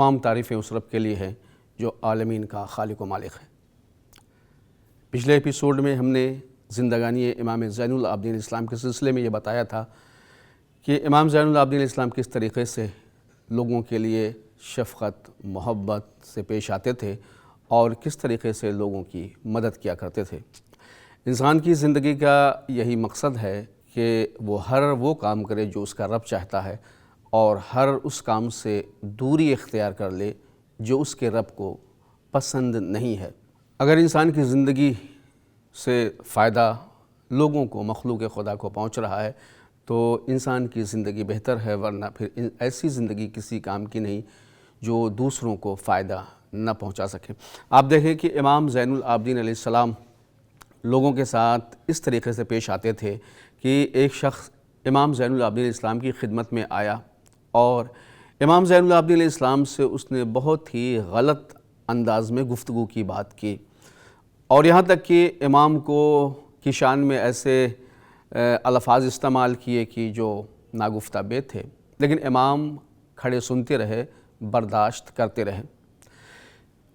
تمام تعریفیں اس رب کے لیے ہیں جو عالمین کا خالق و مالک ہے۔ پچھلے ایپیسوڈ میں ہم نے زندگانی امام زین العابدین اسلام کے سلسلے میں یہ بتایا تھا کہ امام زین العابدین اسلام کس طریقے سے لوگوں کے لیے شفقت محبت سے پیش آتے تھے اور کس طریقے سے لوگوں کی مدد کیا کرتے تھے۔ انسان کی زندگی کا یہی مقصد ہے کہ وہ ہر وہ کام کرے جو اس کا رب چاہتا ہے اور ہر اس کام سے دوری اختیار کر لے جو اس کے رب کو پسند نہیں ہے۔ اگر انسان کی زندگی سے فائدہ لوگوں کو مخلوق خدا کو پہنچ رہا ہے تو انسان کی زندگی بہتر ہے، ورنہ پھر ایسی زندگی کسی کام کی نہیں جو دوسروں کو فائدہ نہ پہنچا سکے۔ آپ دیکھیں کہ امام زین العابدین علیہ السلام لوگوں کے ساتھ اس طریقے سے پیش آتے تھے کہ ایک شخص امام زین العابدین علیہ السلام کی خدمت میں آیا اور امام زین العابدین علیہ السلام سے اس نے بہت ہی غلط انداز میں گفتگو کی بات کی، اور یہاں تک کہ امام کی شان میں ایسے الفاظ استعمال کیے کہ جو ناگفتہ بے تھے، لیکن امام کھڑے سنتے رہے، برداشت کرتے رہے،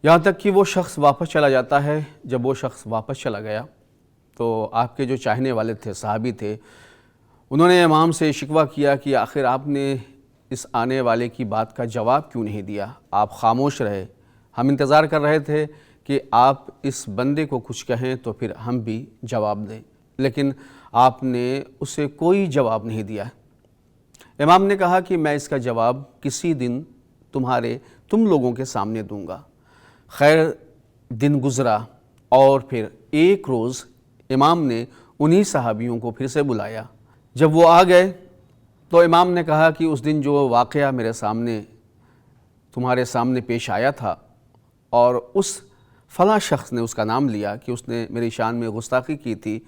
یہاں تک کہ وہ شخص واپس چلا جاتا ہے۔ جب وہ شخص واپس چلا گیا تو آپ کے جو چاہنے والے تھے، صحابی تھے، انہوں نے امام سے شکوہ کیا کہ آخر آپ نے اس آنے والے کی بات کا جواب کیوں نہیں دیا، آپ خاموش رہے، ہم انتظار کر رہے تھے کہ آپ اس بندے کو کچھ کہیں تو پھر ہم بھی جواب دیں، لیکن آپ نے اسے کوئی جواب نہیں دیا۔ امام نے کہا کہ میں اس کا جواب کسی دن تم لوگوں کے سامنے دوں گا۔ خیر دن گزرا اور پھر ایک روز امام نے انہی صحابیوں کو پھر سے بلایا۔ جب وہ آ گئے تو امام نے کہا کہ اس دن جو واقعہ تمہارے سامنے پیش آیا تھا اور اس فلاں شخص نے اس کا نام لیا کہ اس نے میری شان میں گستاخی کی تھی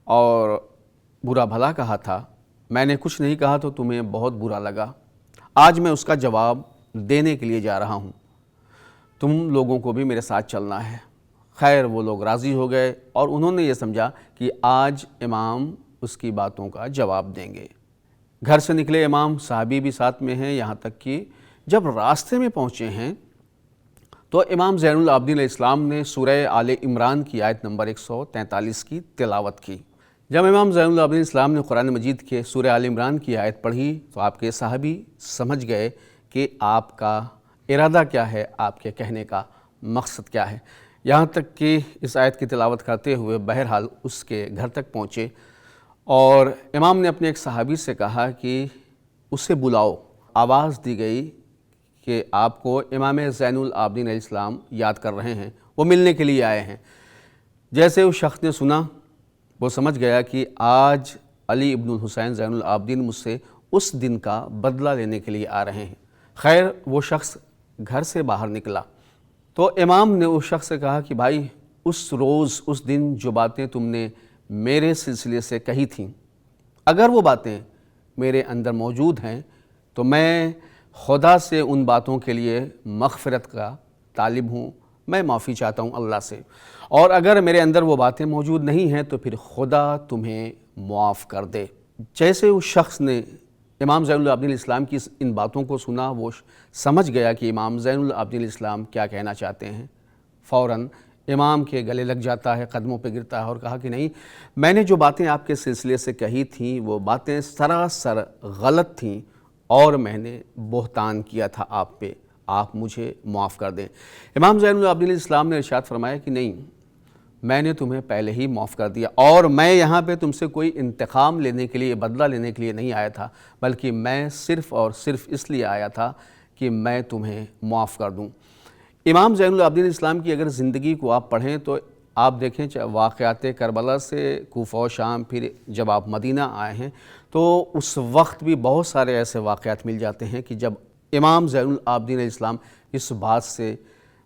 اور برا بھلا کہا تھا، میں نے کچھ نہیں کہا تو تمہیں بہت برا لگا، آج میں اس کا جواب دینے کے لیے جا رہا ہوں، تم لوگوں کو بھی میرے ساتھ چلنا ہے۔ خیر وہ لوگ راضی ہو گئے اور انہوں نے یہ سمجھا کہ آج امام اس کی باتوں کا جواب دیں گے۔ گھر سے نکلے امام، صحابی بھی ساتھ میں ہیں، یہاں تک کہ جب راستے میں پہنچے ہیں تو امام زین العابدین علیہ السلام نے سورہ آل عمران کی آیت نمبر 143 کی تلاوت کی۔ جب امام زین العابدین علیہ السلام نے قرآن مجید کے سورہ آل عمران کی آیت پڑھی تو آپ کے صحابی سمجھ گئے کہ آپ کا ارادہ کیا ہے، آپ کے کہنے کا مقصد کیا ہے، یہاں تک کہ اس آیت کی تلاوت کرتے ہوئے بہرحال اس کے گھر تک پہنچے اور امام نے اپنے ایک صحابی سے کہا کہ اسے بلاؤ۔ آواز دی گئی کہ آپ کو امام زین العابدین علیہ السلام یاد کر رہے ہیں، وہ ملنے کے لیے آئے ہیں۔ جیسے اس شخص نے سنا وہ سمجھ گیا کہ آج علی ابن الحسین زین العابدین مجھ سے اس دن کا بدلہ لینے کے لیے آ رہے ہیں۔ خیر وہ شخص گھر سے باہر نکلا تو امام نے اس شخص سے کہا کہ بھائی اس روز اس دن جو باتیں تم نے میرے سلسلے سے کہی تھیں، اگر وہ باتیں میرے اندر موجود ہیں تو میں خدا سے ان باتوں کے لیے مغفرت کا طالب ہوں، میں معافی چاہتا ہوں اللہ سے، اور اگر میرے اندر وہ باتیں موجود نہیں ہیں تو پھر خدا تمہیں معاف کر دے۔ جیسے اس شخص نے امام زین العابدین علیہ السلام کی ان باتوں کو سنا، وہ سمجھ گیا کہ امام زین العابدین علیہ السلام کیا کہنا چاہتے ہیں، فوراً امام کے گلے لگ جاتا ہے، قدموں پہ گرتا ہے اور کہا کہ نہیں، میں نے جو باتیں آپ کے سلسلے سے کہی تھیں وہ باتیں سراسر غلط تھیں اور میں نے بہتان کیا تھا آپ پہ، آپ مجھے معاف کر دیں۔ امام زین العابدین علیہ السلام نے ارشاد فرمایا کہ نہیں، میں نے تمہیں پہلے ہی معاف کر دیا اور میں یہاں پہ تم سے کوئی انتقام لینے کے لیے، بدلہ لینے کے لیے نہیں آیا تھا، بلکہ میں صرف اور صرف اس لیے آیا تھا کہ میں تمہیں معاف کر دوں۔ امام زین العابدین اسلام کی اگر زندگی کو آپ پڑھیں تو آپ دیکھیں واقعات کربلا سے کوفہ و شام، پھر جب آپ مدینہ آئے ہیں تو اس وقت بھی بہت سارے ایسے واقعات مل جاتے ہیں کہ جب امام زین العابدین علیہ السلام اس بات سے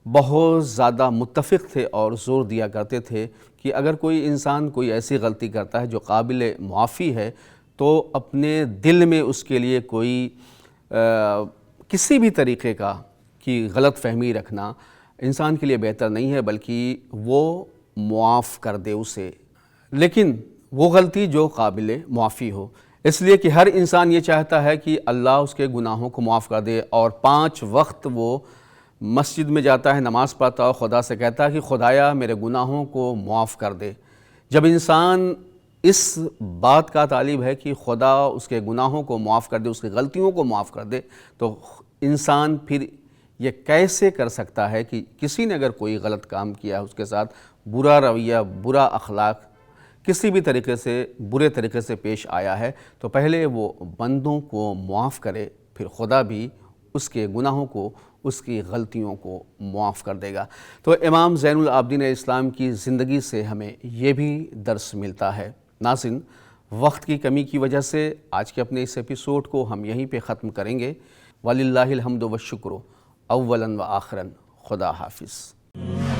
بہت زیادہ متفق تھے اور زور دیا کرتے تھے کہ اگر کوئی انسان کوئی ایسی غلطی کرتا ہے جو قابل معافی ہے تو اپنے دل میں اس کے لیے کوئی کسی بھی طریقے کی غلط فہمی رکھنا انسان کے لیے بہتر نہیں ہے، بلکہ وہ معاف کر دے اسے، لیکن وہ غلطی جو قابل معافی ہو۔ اس لیے کہ ہر انسان یہ چاہتا ہے کہ اللہ اس کے گناہوں کو معاف کر دے، اور 5 وقت وہ مسجد میں جاتا ہے، نماز پڑھتا ہے، خدا سے کہتا ہے کہ خدایا میرے گناہوں کو معاف کر دے۔ جب انسان اس بات کا طالب ہے کہ خدا اس کے گناہوں کو معاف کر دے، اس کی غلطیوں کو معاف کر دے، تو انسان پھر یہ کیسے کر سکتا ہے کہ کسی نے اگر کوئی غلط کام کیا، اس کے ساتھ برا رویہ، برا اخلاق، کسی بھی طریقے سے برے طریقے سے پیش آیا ہے، تو پہلے وہ بندوں کو معاف کرے، پھر خدا بھی اس کے گناہوں کو، اس کی غلطیوں کو معاف کر دے گا۔ تو امام زین العابدین اسلام کی زندگی سے ہمیں یہ بھی درس ملتا ہے۔ ناظرین، وقت کی کمی کی وجہ سے آج کے اپنے اس ایپیسوڈ کو ہم یہیں پہ ختم کریں گے۔ وَلِلَّهِ الْحَمْدُ وَالشُّكْرُ اولاً و آخراً۔ خدا حافظ۔